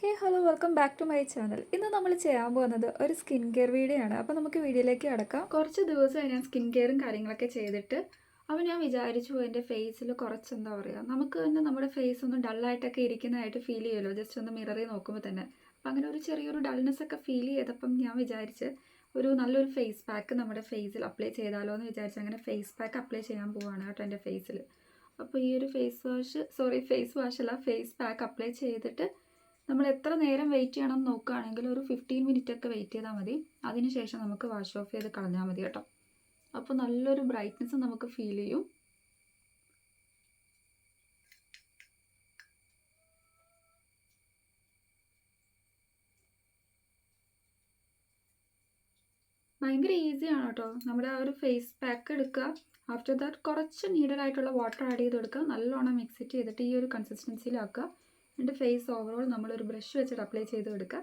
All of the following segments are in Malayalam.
Hey hello welcome back to my channel. ഇന്ന് നമ്മൾ ചെയ്യാൻ പോകുന്നത് ഒരു സ്കിൻ കെയർ വീഡിയോ ആണ്. അപ്പോൾ നമുക്ക് വീഡിയോയിലേക്ക് കടക്കാം. കുറച്ച് ദിവസമായി ഞാൻ സ്കിൻ കെയറും കാര്യങ്ങളൊക്കെ ചെയ്തിട്ട് അപ്പോൾ ഞാൻ വിചാരിച്ചു എൻ്റെ ഫേസിൽ കുറച്ച് എന്താ പറയുക, നമുക്ക് തന്നെ നമ്മുടെ ഫേസ് ഒന്ന് ഡള്ളായിട്ടൊക്കെ ഇരിക്കുന്നതായിട്ട് ഫീൽ ചെയ്യുമല്ലോ, ജസ്റ്റ് ഒന്ന് മിററിൽ നോക്കുമ്പോൾ തന്നെ. അപ്പോൾ അങ്ങനെ ഒരു ചെറിയൊരു ഡൾനെസ് ഒക്കെ ഫീൽ ചെയ്തപ്പം ഞാൻ വിചാരിച്ച് ഒരു നല്ലൊരു ഫേസ് പാക്ക് നമ്മുടെ ഫേസിൽ അപ്ലൈ ചെയ്താലോ എന്ന് വിചാരിച്ച് അങ്ങനെ ഫേസ് പാക്ക് അപ്ലൈ ചെയ്യാൻ പോവുകയാണ് കേട്ടോ എൻ്റെ ഫേസിൽ. അപ്പോൾ ഈ ഒരു ഫേസ് പാക്ക് അപ്ലൈ ചെയ്തിട്ട് നമ്മൾ എത്ര നേരം വെയിറ്റ് ചെയ്യണം എന്ന് നോക്കുകയാണെങ്കിൽ ഒരു 15 മിനിറ്റ് ഒക്കെ വെയിറ്റ് ചെയ്താൽ മതി. അതിനുശേഷം നമുക്ക് വാഷ് ഓഫ് ചെയ്ത് കളഞ്ഞാൽ മതി കേട്ടോ. അപ്പോൾ നല്ലൊരു ബ്രൈറ്റ്നസ് നമുക്ക് ഫീൽ ചെയ്യും. ഭയങ്കര ഈസിയാണ് കേട്ടോ. നമ്മുടെ ആ ഒരു ഫേസ് പാക്ക് എടുക്കുക. ആഫ്റ്റർ ദാറ്റ് കുറച്ച് നീഡഡ് ആയിട്ടുള്ള വാട്ടർ ആഡ് ചെയ്ത് കൊടുക്കുക. നല്ലോണം മിക്സ് ചെയ്തിട്ട് ഈ ഒരു കൺസിസ്റ്റൻസിയിലാക്കുക. എൻ്റെ ഫേസ് ഓവറോൾ നമ്മളൊരു ബ്രഷ് വെച്ചിട്ട് അപ്ലൈ ചെയ്ത് കൊടുക്കുക.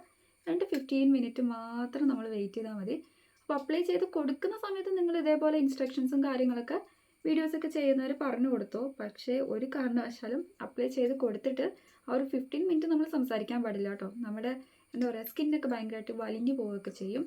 15 മിനിറ്റ് മാത്രം നമ്മൾ വെയിറ്റ് ചെയ്താൽ മതി. അപ്പോൾ അപ്ലൈ ചെയ്ത് കൊടുക്കുന്ന സമയത്ത് നിങ്ങൾ ഇതേപോലെ ഇൻസ്ട്രക്ഷൻസും കാര്യങ്ങളൊക്കെ വീഡിയോസൊക്കെ ചെയ്യുന്നവർ പറഞ്ഞു കൊടുത്തു. പക്ഷേ ഒരു കാരണവശാലും അപ്ലൈ ചെയ്ത് കൊടുത്തിട്ട് ആ ഒരു 15 മിനിറ്റ് നമ്മൾ സംസാരിക്കാൻ പാടില്ല കേട്ടോ. നമ്മുടെ എന്താ പറയുക, സ്കിന്നൊക്കെ ഭയങ്കരമായിട്ട് വലിഞ്ഞു പോവുകയൊക്കെ ചെയ്യും.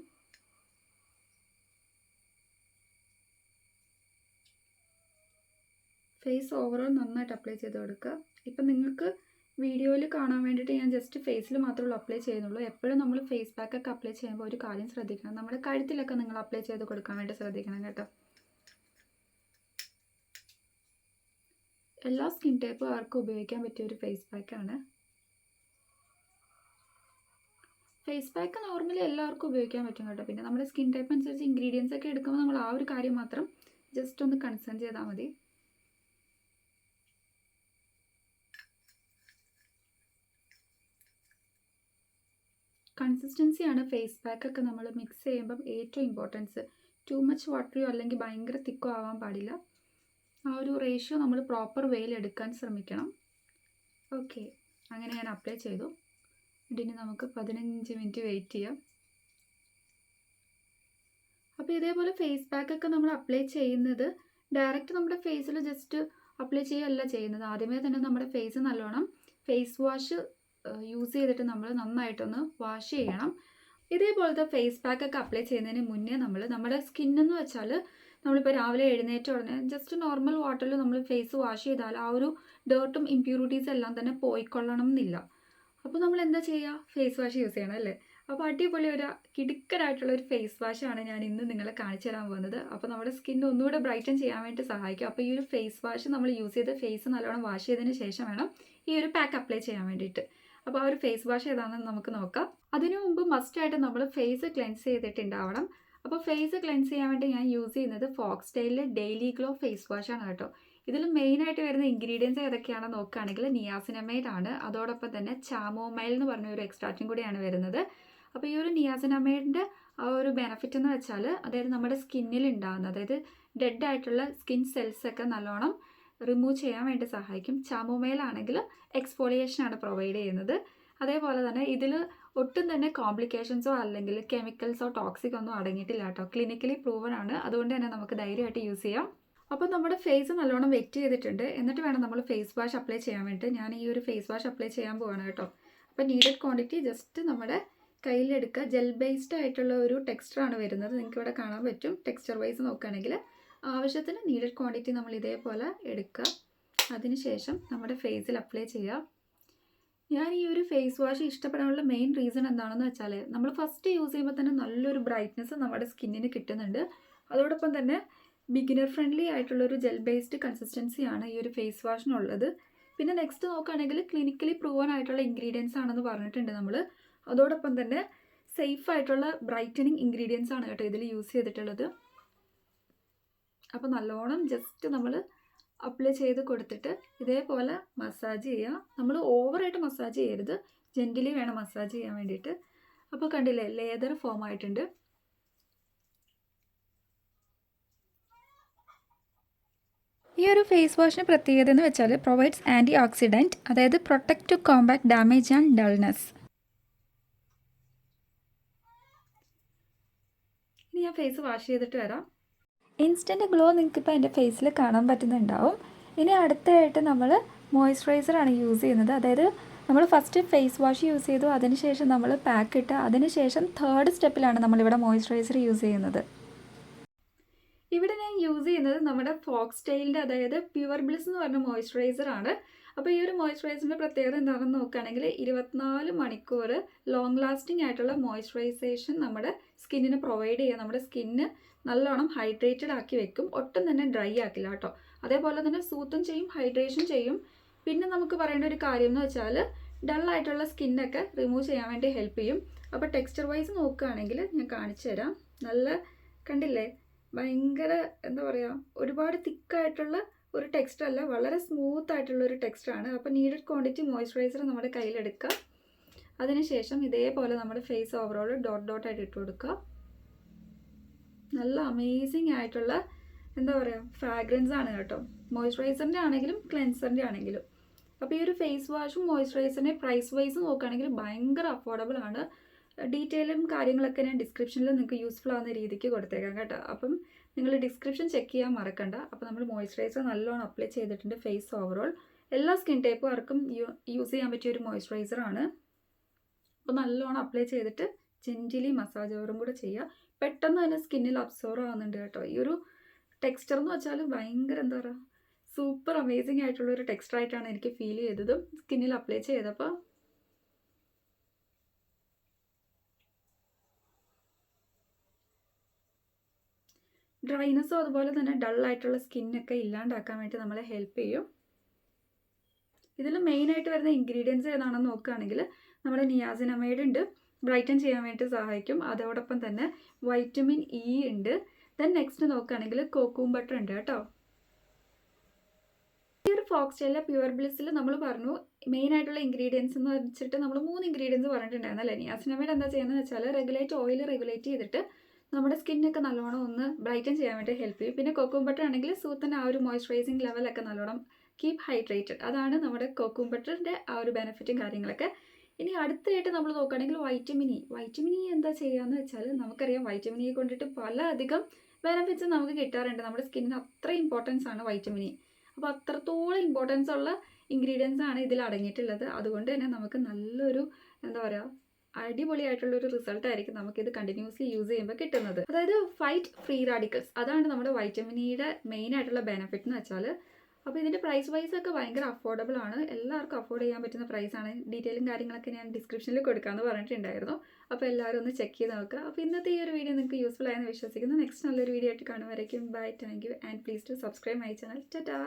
ഫേസ് ഓവറോൾ നന്നായിട്ട് അപ്ലൈ ചെയ്ത് കൊടുക്കുക. ഇപ്പം നിങ്ങൾക്ക് വീഡിയോയിൽ കാണാൻ വേണ്ടിയിട്ട് ഞാൻ ജസ്റ്റ് ഫേസിൽ മാത്രമേ അപ്ലൈ ചെയ്യുന്നുള്ളൂ. എപ്പോഴും നമ്മൾ ഫേസ് പാക്കൊക്കെ അപ്ലൈ ചെയ്യുമ്പോൾ ഒരു കാര്യം ശ്രദ്ധിക്കണം, നമ്മുടെ കഴുത്തിലൊക്കെ നിങ്ങൾ അപ്ലൈ ചെയ്ത് കൊടുക്കാൻ വേണ്ടി ശ്രദ്ധിക്കണം കേട്ടോ. എല്ലാ സ്കിൻ ടൈപ്പും ആർക്കും ഉപയോഗിക്കാൻ പറ്റിയ ഒരു ഫേസ് പാക്കാണ്. ഫേസ് പാക്ക് നോർമലി എല്ലാവർക്കും ഉപയോഗിക്കാൻ പറ്റും കേട്ടോ. പിന്നെ നമ്മുടെ സ്കിൻ ടൈപ്പ് അനുസരിച്ച് ഇൻഗ്രീഡിയൻസ് ഒക്കെ എടുക്കുമ്പോൾ നമ്മൾ ആ ഒരു കാര്യം മാത്രം ജസ്റ്റ് ഒന്ന് കൺസേൺ ചെയ്താൽ മതി. കൺസിസ്റ്റൻസിയാണ് ഫേസ് പാക്കൊക്കെ നമ്മൾ മിക്സ് ചെയ്യുമ്പം ഏറ്റവും ഇമ്പോർട്ടൻസ്. ടു മച്ച് വാട്ടറിയോ അല്ലെങ്കിൽ ഭയങ്കര തിക്കോ ആവാൻ പാടില്ല. ആ ഒരു റേഷ്യോ നമ്മൾ പ്രോപ്പർ വേയിൽ എടുക്കാൻ ശ്രമിക്കണം. ഓക്കെ, അങ്ങനെ ഞാൻ അപ്ലൈ ചെയ്തു. ഇതിന് നമുക്ക് 15 മിനിറ്റ് വെയിറ്റ് ചെയ്യാം. അപ്പോൾ ഇതേപോലെ ഫേസ് പാക്കൊക്കെ നമ്മൾ അപ്ലൈ ചെയ്യുന്നത് ഡയറക്റ്റ് നമ്മുടെ ഫേസിൽ ജസ്റ്റ് അപ്ലൈ ചെയ്യുകയല്ല ചെയ്യുന്നത്. ആദ്യമേ തന്നെ നമ്മുടെ ഫേസ് നല്ലോണം ഫേസ് വാഷ് യൂസ് ചെയ്തിട്ട് നമ്മൾ നന്നായിട്ടൊന്ന് വാഷ് ചെയ്യണം. ഇതേപോലത്തെ ഫേസ് പാക്കൊക്കെ അപ്ലൈ ചെയ്യുന്നതിന് മുന്നേ നമ്മുടെ സ്കിന്നെന്ന് വെച്ചാൽ നമ്മളിപ്പോൾ രാവിലെ എഴുന്നേറ്റ ഉടനെ ജസ്റ്റ് നോർമൽ വാട്ടറിൽ നമ്മൾ ഫേസ് വാഷ് ചെയ്താൽ ആ ഒരു ഡേർട്ടും ഇമ്പ്യൂരിറ്റീസ് എല്ലാം തന്നെ പോയിക്കൊള്ളണം എന്നില്ല. അപ്പോൾ നമ്മൾ എന്താ ചെയ്യുക, ഫേസ് വാഷ് യൂസ് ചെയ്യണം അല്ലേ. അപ്പോൾ അടിപൊളി ഒരു കിടുക്കനായിട്ടുള്ള ഒരു ഫേസ് വാഷാണ് ഞാൻ ഇന്ന് നിങ്ങളെ കാണിച്ചു തരാൻ പോകുന്നത്. അപ്പോൾ നമ്മുടെ സ്കിൻ ഒന്നുകൂടെ ബ്രൈറ്റൻ ചെയ്യാൻ വേണ്ടി സഹായിക്കും. അപ്പോൾ ഈ ഒരു ഫേസ് വാഷ് നമ്മൾ യൂസ് ചെയ്ത് ഫേസ് നല്ലോണം വാഷ് ചെയ്തതിന് ശേഷം വേണം ഈ ഒരു പാക്ക് അപ്ലൈ ചെയ്യാൻ വേണ്ടിയിട്ട്. അപ്പോൾ ആ ഒരു ഫേസ് വാഷ് ഏതാണെന്ന് നമുക്ക് നോക്കാം. അതിനു മുമ്പ് മസ്റ്റായിട്ട് നമ്മൾ ഫേസ് ക്ലെൻസ് ചെയ്തിട്ടുണ്ടാവണം. അപ്പോൾ ഫേസ് ക്ലെൻസ് ചെയ്യാൻ വേണ്ടി ഞാൻ യൂസ് ചെയ്യുന്നത് ഫോക്സ്റ്റൈലിലെ ഡെയിലി ഗ്ലോ ഫേസ് വാഷാണ് കേട്ടോ. ഇതിൽ മെയിനായിട്ട് വരുന്ന ഇൻഗ്രീഡിയൻസ് ഏതൊക്കെയാണെന്ന് നോക്കുകയാണെങ്കിൽ നിയാസിനമൈഡ് ആണ്. അതോടൊപ്പം തന്നെ ചാമോമൈൽ എന്ന് പറഞ്ഞ ഒരു എക്സ്ട്രാക്റ്റും കൂടിയാണ് വരുന്നത്. അപ്പോൾ ഈ ഒരു നിയാസിനമൈഡിൻ്റെ ആ ഒരു ബെനിഫിറ്റ് എന്ന് വെച്ചാൽ, അതായത് നമ്മുടെ സ്കിന്നിൽ ഉണ്ടാകുന്ന, അതായത് ഡെഡ് ആയിട്ടുള്ള സ്കിൻ സെൽസ് ഒക്കെ നല്ലോണം റിമൂവ് ചെയ്യാൻ വേണ്ടി സഹായിക്കും. ചാമോമൈൽ ആണെങ്കിൽ എക്സ്ഫോളിയേഷനാണ് പ്രൊവൈഡ് ചെയ്യുന്നത്. അതേപോലെ തന്നെ ഇതിൽ ഒട്ടും തന്നെ കോംപ്ലിക്കേഷൻസോ അല്ലെങ്കിൽ കെമിക്കൽസോ ടോക്സിക് ഒന്നും അടങ്ങിയിട്ടില്ല കേട്ടോ. ക്ലിനിക്കലി പ്രൂവൻ ആണ്. അതുകൊണ്ട് തന്നെ നമുക്ക് ധൈര്യമായിട്ട് യൂസ് ചെയ്യാം. അപ്പോൾ നമ്മുടെ ഫേസ് നല്ലോണം വെറ്റ് ചെയ്തിട്ടുണ്ട്. എന്നിട്ട് വേണം നമ്മൾ ഫേസ് വാഷ് അപ്ലൈ ചെയ്യാൻ വേണ്ടിയിട്ട്. ഞാൻ ഈ ഒരു ഫേസ് വാഷ് അപ്ലൈ ചെയ്യാൻ പോവാണ് കേട്ടോ. അപ്പോൾ നീഡഡ് ക്വാണ്ടിറ്റി ജസ്റ്റ് നമ്മുടെ കയ്യിലെടുക്കുക. ജെൽ ബേസ്ഡ് ആയിട്ടുള്ള ഒരു ടെക്സ്ചറാണ് വരുന്നത്. നിങ്ങൾക്ക് ഇവിടെ കാണാൻ പറ്റും. ടെക്സ്ചർ വൈസ് നോക്കുകയാണെങ്കിൽ ആവശ്യത്തിന് നീഡഡ് ക്വാണ്ടിറ്റി നമ്മൾ ഇതേപോലെ എടുക്കുക. അതിനുശേഷം നമ്മുടെ ഫേസിൽ അപ്ലൈ ചെയ്യുക. ഞാൻ ഈ ഒരു ഫേസ് വാഷ് ഇഷ്ടപ്പെടാനുള്ള മെയിൻ റീസൺ എന്താണെന്ന് വെച്ചാൽ, നമ്മൾ ഫസ്റ്റ് യൂസ് ചെയ്യുമ്പോൾ തന്നെ നല്ലൊരു ബ്രൈറ്റ്നസ് നമ്മുടെ സ്കിന്നിന് കിട്ടുന്നുണ്ട്. അതോടൊപ്പം തന്നെ ബിഗിനർ ഫ്രണ്ട്ലി ആയിട്ടുള്ളൊരു ജെൽ ബേസ്ഡ് കൺസിസ്റ്റൻസിയാണ് ഈ ഒരു ഫേസ് വാഷിനുള്ളത്. പിന്നെ നെക്സ്റ്റ് നോക്കുകയാണെങ്കിൽ ക്ലിനിക്കലി പ്രൂവൻ ആയിട്ടുള്ള ഇൻഗ്രീഡിയൻസ് ആണെന്ന് പറഞ്ഞിട്ടുണ്ട് നമ്മൾ. അതോടൊപ്പം തന്നെ സേഫ് ആയിട്ടുള്ള ബ്രൈറ്റനിങ് ഇൻഗ്രീഡിയൻസ് ആണ് കേട്ടോ ഇതിൽ യൂസ് ചെയ്തിട്ടുള്ളത്. അപ്പോൾ നല്ലോണം ജസ്റ്റ് നമ്മൾ അപ്ലൈ ചെയ്ത് കൊടുത്തിട്ട് ഇതേപോലെ മസാജ് ചെയ്യുക. നമ്മൾ ഓവറായിട്ട് മസാജ് ചെയ്യരുത്, ജെന്റിലി വേണം മസാജ് ചെയ്യാൻ വേണ്ടിയിട്ട്. അപ്പോൾ കണ്ടില്ലേ, ലേദർ ഫോം ആയിട്ടുണ്ട്. ഈ ഒരു ഫേസ് വാഷിന് പ്രത്യേകത എന്ന് വെച്ചാൽ പ്രൊവൈഡ്സ് ആൻറ്റി ഓക്സിഡൻറ്റ്, അതായത് protect to compact damage and dullness. ഇനി ഞാൻ ഫേസ് വാഷ് ചെയ്തിട്ട് വരാം. ഇൻസ്റ്റൻറ്റ് ഗ്ലോ നിങ്ങൾക്കിപ്പോൾ എൻ്റെ ഫേസിൽ കാണാൻ പറ്റുന്നുണ്ടാവും. ഇനി അടുത്തായിട്ട് നമ്മൾ മോയ്സ്ചറൈസറാണ് യൂസ് ചെയ്യുന്നത്. അതായത് നമ്മൾ ഫസ്റ്റ് ഫേസ് വാഷ് യൂസ് ചെയ്തു, അതിനുശേഷം നമ്മൾ പാക്ക് ഇട്ട്, അതിനുശേഷം തേർഡ് സ്റ്റെപ്പിലാണ് നമ്മളിവിടെ മോയ്സ്ചറൈസർ യൂസ് ചെയ്യുന്നത്. ഇവിടെ ഞാൻ യൂസ് ചെയ്യുന്നത് നമ്മുടെ ഫോക്സ് ടെയിലിൻ്റെ, അതായത് പ്യുവർ ബ്ലിസ് എന്ന് പറഞ്ഞ മോയ്സ്ചറൈസർ ആണ്. അപ്പോൾ ഈ ഒരു മോയ്സ്ചറൈസറിൻ്റെ പ്രത്യേകത എന്താണെന്ന് നോക്കുകയാണെങ്കിൽ 24 മണിക്കൂർ ലോങ് ലാസ്റ്റിംഗ് ആയിട്ടുള്ള മോയ്സ്ചറൈസേഷൻ നമ്മുടെ സ്കിന്നിന് പ്രൊവൈഡ് ചെയ്യുക. നമ്മുടെ സ്കിന്ന് നല്ലോണം ഹൈഡ്രേറ്റഡ് ആക്കി വെക്കും, ഒട്ടും തന്നെ ഡ്രൈ ആക്കില്ല കേട്ടോ. അതേപോലെ തന്നെ സൂത്തും ചെയ്യും, ഹൈഡ്രേഷൻ ചെയ്യും. പിന്നെ നമുക്ക് പറയേണ്ട ഒരു കാര്യം എന്ന് വെച്ചാൽ ഡള്ളായിട്ടുള്ള സ്കിന്നൊക്കെ റിമൂവ് ചെയ്യാൻ വേണ്ടി ഹെൽപ്പ് ചെയ്യും. അപ്പോൾ ടെക്സ്ചർ വൈസ് നോക്കുകയാണെങ്കിൽ ഞാൻ കാണിച്ചു തരാം. നല്ല കണ്ടില്ലേ, ഭയങ്കര എന്താ പറയുക, ഒരുപാട് തിക്കായിട്ടുള്ള ഒരു ടെക്സ്ചർ അല്ല, വളരെ സ്മൂത്ത് ആയിട്ടുള്ള ഒരു ടെക്സ്ചറാണ്. അപ്പോൾ നീഡഡ് ക്വാണ്ടിറ്റി മോയ്സ്ചറൈസർ നമ്മുടെ കയ്യിലെടുക്കുക. അതിനുശേഷം ഇതേപോലെ നമ്മുടെ ഫേസ് ഓവറോൾ ഡോട്ടായിട്ട് ഇട്ട് കൊടുക്കുക. നല്ല അമേസിങ് ആയിട്ടുള്ള എന്താ പറയുക ഫ്രാഗ്രൻസ് ആണ് കേട്ടോ, മോയ്സ്ചറൈസറിൻ്റെ ആണെങ്കിലും ക്ലെൻസറിൻ്റെ ആണെങ്കിലും. അപ്പോൾ ഈ ഒരു ഫേസ് വാഷും മോയ്സ്ചറൈസറിൻ്റെ പ്രൈസ് വൈസ് നോക്കുകയാണെങ്കിൽ ഭയങ്കര അഫോർഡബിൾ ആണ്. ഡീറ്റെയിലും കാര്യങ്ങളൊക്കെ ഞാൻ ഡിസ്ക്രിപ്ഷനിൽ നിങ്ങൾക്ക് യൂസ്ഫുൾ ആവുന്ന രീതിക്ക് കൊടുത്തേക്കാം കേട്ടോ. അപ്പം നിങ്ങൾ ഡിസ്ക്രിപ്ഷൻ ചെക്ക് ചെയ്യാൻ മറക്കണ്ട. അപ്പോൾ നമ്മൾ മോയ്സ്ചറൈസർ നല്ലോണം അപ്ലൈ ചെയ്തിട്ടുണ്ട് ഫേസ് ഓവറോൾ. എല്ലാ സ്കിൻ ടൈപ്പുകാർക്കും യൂസ് ചെയ്യാൻ പറ്റിയ ഒരു മോയ്സ്ചറൈസർ ആണ്. അപ്പോൾ നല്ലോണം അപ്ലൈ ചെയ്തിട്ട് ജെൻറ്റിലി മസാജ് ഓവറും കൂടെ ചെയ്യുക. പെട്ടെന്ന് തന്നെ സ്കിന്നിൽ അബ്സോർവ് ആവുന്നുണ്ട് കേട്ടോ. ഈ ഒരു ടെക്സ്ചർ എന്ന് വെച്ചാൽ ഭയങ്കര എന്താ പറയുക, സൂപ്പർ അമേസിങ് ആയിട്ടുള്ളൊരു ടെക്സ്ചറായിട്ടാണ് എനിക്ക് ഫീൽ ചെയ്തതും സ്കിന്നിൽ അപ്ലൈ ചെയ്തപ്പോൾ. ഡ്രൈനെസ്സും അതുപോലെ തന്നെ ഡള്ളായിട്ടുള്ള സ്കിന്നൊക്കെ ഇല്ലാണ്ടാക്കാൻ വേണ്ടി നമ്മളെ ഹെൽപ്പ് ചെയ്യും. ഇതിൽ മെയിനായിട്ട് വരുന്ന ഇൻഗ്രീഡിയൻസ് ഏതാണെന്ന് നോക്കുകയാണെങ്കിൽ നമ്മുടെ നിയാസിനമൈഡ് ഉണ്ട്, ബ്രൈറ്റൻ ചെയ്യാൻ വേണ്ടി സഹായിക്കും. അതോടൊപ്പം തന്നെ വൈറ്റമിൻ ഇ ഉണ്ട്. ദെൻ നെക്സ്റ്റ് നോക്കുകയാണെങ്കിൽ കോക്കും ബട്ടർ ഉണ്ട് കേട്ടോ. ഈ ഒരു ഫോക്സ് ടെയിലിലെ പ്യുവർ ബ്ലിസ്സിൽ നമ്മൾ പറഞ്ഞു മെയിനായിട്ടുള്ള ഇൻഗ്രീഡിയൻസ് എന്ന് വെച്ചിട്ട് നമ്മൾ 3 ഇൻഗ്രീഡിയൻസ് പറഞ്ഞിട്ടുണ്ടായിരുന്നല്ലേ. നിയാസിനമൈഡ് എന്താ ചെയ്യുന്നത് വെച്ചാൽ ഓയിൽ റെഗുലേറ്റ് ചെയ്തിട്ട് നമ്മുടെ സ്കിന്നൊക്കെ നല്ലോണം ഒന്ന് ബ്രൈറ്റൻ ചെയ്യാൻ വേണ്ടി ഹെൽപ്പ് ചെയ്യും. പിന്നെ കോക്കും ബട്ടർ ആണെങ്കിൽ സൂത്തിൻ്റെ ആ ഒരു മോയ്സ്ചറൈസിങ് ലെവലൊക്കെ നല്ലോണം കീപ്പ് ഹൈഡ്രേറ്റഡ്. അതാണ് നമ്മുടെ കോക്കും ബട്ടറിൻ്റെ ആ ഒരു ബെനിഫിറ്റും കാര്യങ്ങളൊക്കെ. ഇനി അടുത്തായിട്ട് നമ്മൾ നോക്കുകയാണെങ്കിൽ വൈറ്റമിൻ ഇ എന്താ ചെയ്യുകയെന്ന് വെച്ചാൽ നമുക്കറിയാം വൈറ്റമിൻ ഇ കൊണ്ടിട്ട് പല അധികം ബെനിഫിറ്റ്സ് നമുക്ക് കിട്ടാറുണ്ട്. നമ്മുടെ സ്കിന്നിന് അത്ര ഇമ്പോർട്ടൻസ് ആണ് വൈറ്റമിൻ ഇ. അപ്പോൾ അത്രത്തോളം ഇമ്പോർട്ടൻസ് ഉള്ള ഇൻഗ്രീഡിയൻസ് ആണ് ഇതിൽ അടങ്ങിയിട്ടുള്ളത്. അതുകൊണ്ട് തന്നെ നമുക്ക് നല്ലൊരു എന്താ പറയുക അടിപൊളിയായിട്ടുള്ളൊരു റിസൾട്ടായിരിക്കും നമുക്കിത് കണ്ടിന്യൂസ്ലി യൂസ് ചെയ്യുമ്പോൾ കിട്ടുന്നത്. അതായത് ഫൈറ്റ് ഫ്രീ റാഡിക്കൽസ്, അതാണ് നമ്മുടെ വൈറ്റമിൻ ഇയുടെ മെയിൻ ആയിട്ടുള്ള ബെനിഫിറ്റ് എന്ന് വെച്ചാൽ. അപ്പോൾ ഇതിൻ്റെ പ്രൈസ് വൈസ് ഒക്കെ ഭയങ്കര അഫോർഡബിൾ ആണ്, എല്ലാവർക്കും അഫോർഡ് ചെയ്യാൻ പറ്റുന്ന പ്രൈസാണ്. ഡീറ്റെയിലും കാര്യങ്ങളൊക്കെ ഞാൻ ഡിസ്ക്രിപ്ഷനിൽ കൊടുക്കാമെന്ന് പറഞ്ഞിട്ടുണ്ടായിരുന്നു. അപ്പോൾ എല്ലാവരും ഒന്ന് ചെക്ക് ചെയ്ത് നോക്കുക. അപ്പോൾ ഇന്നത്തെ ഈ ഒരു വീഡിയോ നിങ്ങൾക്ക് യൂസ്ഫുൾ ആയെന്ന് വിശ്വസിക്കുന്നു. നെക്സ്റ്റ് നല്ലൊരു വീഡിയോ ആയിട്ട് കാണുമായിരിക്കും. Bye, thank you and please to subscribe my channel. Tata.